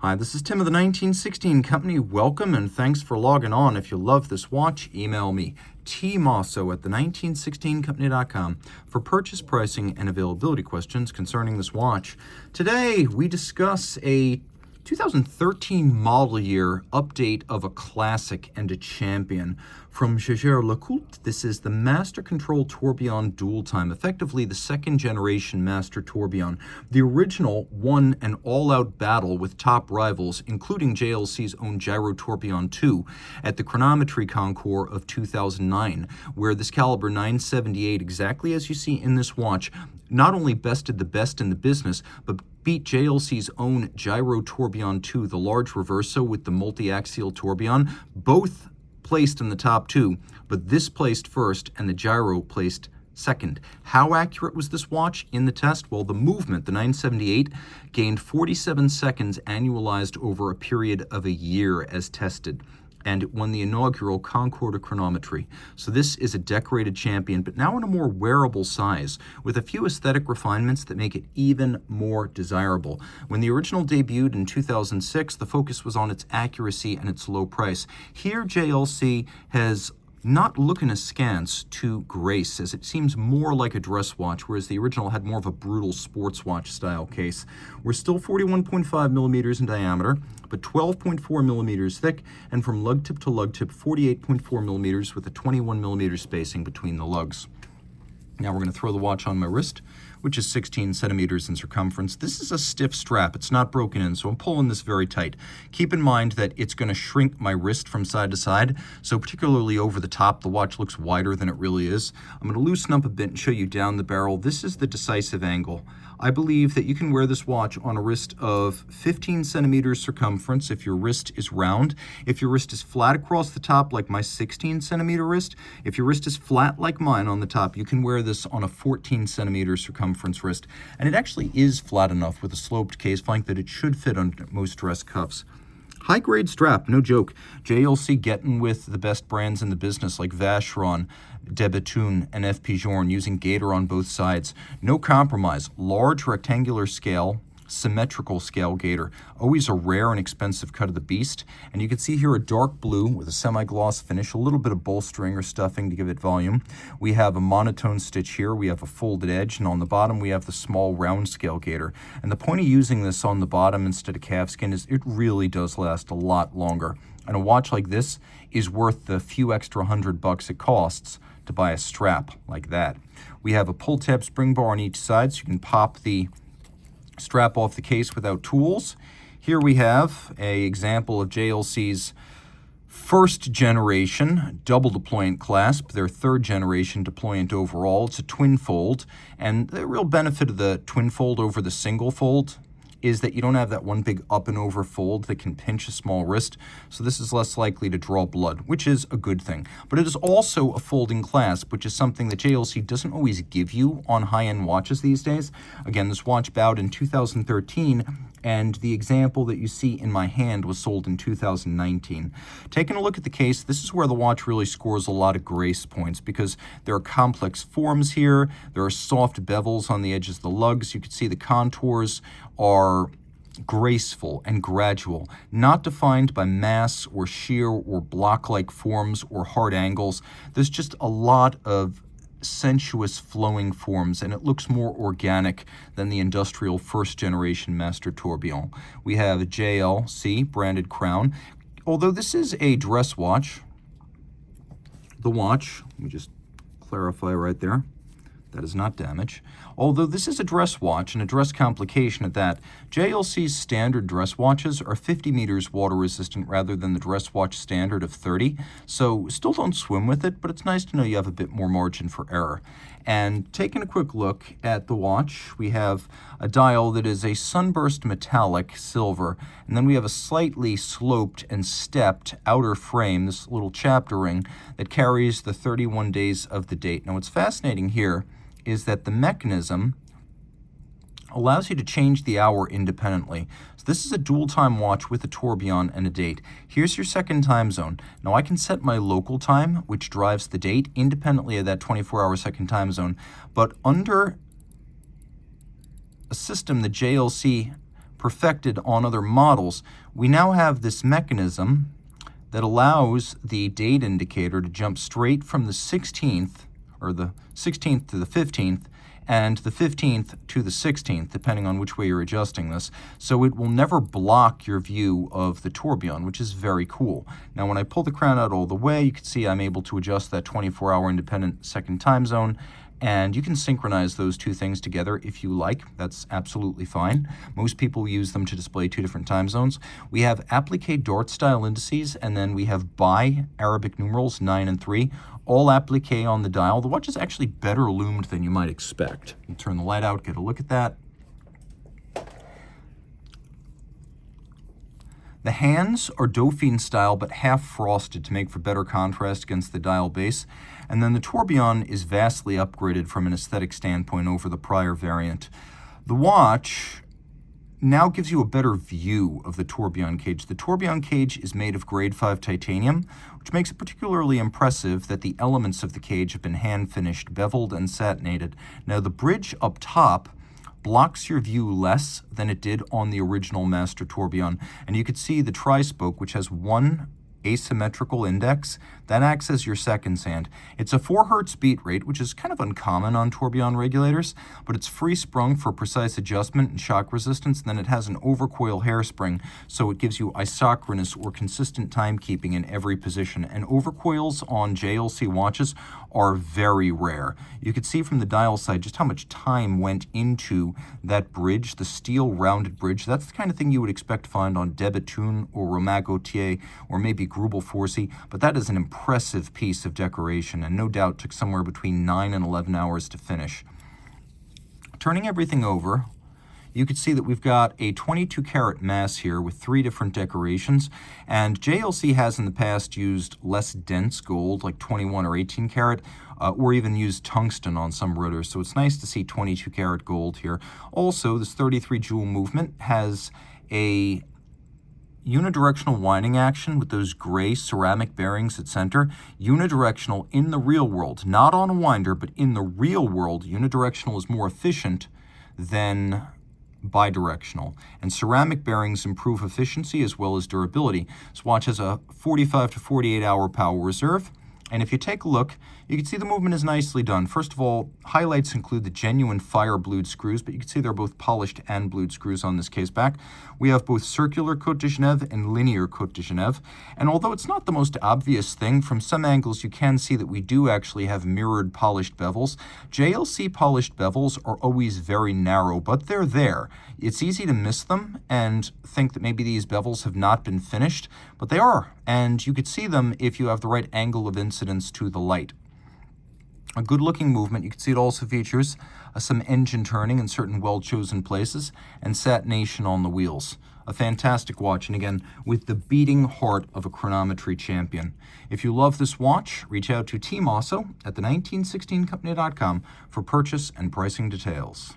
Hi, this is Tim of the 1916 Company. Welcome and thanks for logging on. If you love this watch, email me, Team Mosso at the1916company.com for purchase pricing and availability questions concerning this watch. Today, we discuss a 2013 model year update of a classic and a champion. From Jaeger-LeCoultre, this is the Master Control Tourbillon Dual Time, effectively the second generation Master Tourbillon. The original won an all-out battle with top rivals, including JLC's own Gyro-Tourbillon 2 at the Chronometry Concours of 2009, where this caliber 978, exactly as you see in this watch, not only bested the best in the business, but beat JLC's own Gyro-Tourbillon 2, the large reverso with the multi-axial tourbillon, both placed in the top two, but this placed first and the Gyro placed second. How accurate was this watch in the test? Well, the movement, the 978, gained 47 seconds annualized over a period of a year as tested, and it won the inaugural Concours de Chronometry. So this is a decorated champion, but now in a more wearable size, with a few aesthetic refinements that make it even more desirable. When the original debuted in 2006, the focus was on its accuracy and its low price. Here, JLC has not looking askance to grace, as it seems more like a dress watch, whereas the original had more of a brutal sports watch style case. We're still 41.5 millimeters in diameter, but 12.4 millimeters thick, and from lug tip to lug tip, 48.4 millimeters with a 21 millimeter spacing between the lugs. Now we're going to throw the watch on my wrist, which is 16 centimeters in circumference. This is a stiff strap. It's not broken in, so I'm pulling this very tight. Keep in mind that it's going to shrink my wrist from side to side, so particularly over the top, the watch looks wider than it really is. I'm going to loosen up a bit and show you down the barrel. This is the decisive angle. I believe that you can wear this watch on a wrist of 15 centimeters circumference if your wrist is round. If your wrist is flat across the top like my 16 centimeter wrist, if your wrist is flat like mine on the top, you can wear this on a 14 centimeter circumference wrist. And it actually is flat enough with a sloped case flank that it should fit on most dress cuffs. High-grade strap, no joke. JLC getting with the best brands in the business like Vacheron, De Bethune, and F. Pigeon, using gator on both sides. No compromise. Large rectangular scale, symmetrical scale gator. Always a rare and expensive cut of the beast. And you can see here a dark blue with a semi-gloss finish, a little bit of bolstering or stuffing to give it volume. We have a monotone stitch here. We have a folded edge, and on the bottom we have the small round scale gator. And the point of using this on the bottom instead of calfskin is it really does last a lot longer. And a watch like this is worth the few extra $100 it costs to buy a strap like that. We have a pull-tab spring bar on each side, so you can pop the strap off the case without tools. Here we have an example of JLC's first generation double deployant clasp, their third generation deployant overall. It's a twin fold, and the real benefit of the twin fold over the single fold is that you don't have that one big up and over fold that can pinch a small wrist, so this is less likely to draw blood, which is a good thing. But it is also a folding clasp, which is something that JLC doesn't always give you on high-end watches these days. Again, this watch bowed in 2013, and the example that you see in my hand was sold in 2019. Taking a look at the case, this is where the watch really scores a lot of grace points, because there are complex forms here, there are soft bevels on the edges of the lugs. You can see the contours are graceful and gradual, not defined by mass or shear or block-like forms or hard angles. There's just a lot of sensuous flowing forms, and it looks more organic than the industrial first generation Master Tourbillon. We have a JLC branded crown. Although this is a dress watch, the watch, let me just clarify right there, that is not damage. Although this is a dress watch and a dress complication at that, JLC's standard dress watches are 50 meters water resistant rather than the dress watch standard of 30. So still don't swim with it, but it's nice to know you have a bit more margin for error. And taking a quick look at the watch, we have a dial that is a sunburst metallic silver, and then we have a slightly sloped and stepped outer frame, this little chapter ring, that carries the 31 days of the date. Now what's fascinating here is that the mechanism allows you to change the hour independently. So this is a dual time watch with a tourbillon and a date. Here's your second time zone. Now I can set my local time, which drives the date, independently of that 24-hour second time zone. But under a system that JLC perfected on other models, we now have this mechanism that allows the date indicator to jump straight from the 16th, or the 16th to the 15th, and the 15th to the 16th, depending on which way you're adjusting this. So it will never block your view of the tourbillon, which is very cool. Now, when I pull the crown out all the way, you can see I'm able to adjust that 24-hour independent second time zone, and you can synchronize those two things together if you like. That's absolutely fine. Most people use them to display two different time zones. We have applique dart style indices, and then we have by Arabic numerals 9 and 3, all applique on the dial. The watch is actually better loomed than you might expect. I'll turn the light out, get a look at that. The hands are Dauphine style, but half frosted to make for better contrast against the dial base. And then the tourbillon is vastly upgraded from an aesthetic standpoint over the prior variant. The watch now gives you a better view of the tourbillon cage. The tourbillon cage is made of grade 5 titanium, which makes it particularly impressive that the elements of the cage have been hand-finished, beveled, and satinated. Now, the bridge up top blocks your view less than it did on the original Master tourbillon. And you could see the tri-spoke, which has one asymmetrical index, that acts as your seconds hand. It's a 4 Hz beat rate, which is kind of uncommon on tourbillon regulators, but it's free sprung for precise adjustment and shock resistance. And then it has an overcoil hairspring, so it gives you isochronous or consistent timekeeping in every position. And overcoils on JLC watches are very rare. You could see from the dial side just how much time went into that bridge, the steel rounded bridge. That's the kind of thing you would expect to find on Debitune or Romain Gaultier or maybe Grubel Forsey, but that is an impressive piece of decoration and no doubt took somewhere between 9 and 11 hours to finish. Turning everything over, you can see that we've got a 22 karat mass here with 3 different decorations, and JLC has in the past used less dense gold like 21 or 18 karat, or even used tungsten on some rotors, so it's nice to see 22 karat gold here. Also, this 33 jewel movement has a unidirectional winding action with those gray ceramic bearings at center. Unidirectional in the real world, not on a winder, but in the real world, unidirectional is more efficient than bidirectional. And ceramic bearings improve efficiency as well as durability. This watch has a 45 to 48 hour power reserve. And if you take a look, you can see the movement is nicely done. First of all, highlights include the genuine fire blued screws, but you can see they're both polished and blued screws on this Caseback. We have both circular Côte de Genève and linear Côte de Genève. And although it's not the most obvious thing, from some angles you can see that we do actually have mirrored polished bevels. JLC polished bevels are always very narrow, but they're there. It's easy to miss them and think that maybe these bevels have not been finished, but they are. And you could see them if you have the right angle of incidence to the light. A good-looking movement. You can see it also features some engine turning in certain well-chosen places and satination on the wheels. A fantastic watch, and again, with the beating heart of a chronometry champion. If you love this watch, reach out to Team Mosso at the 1916company.com for purchase and pricing details.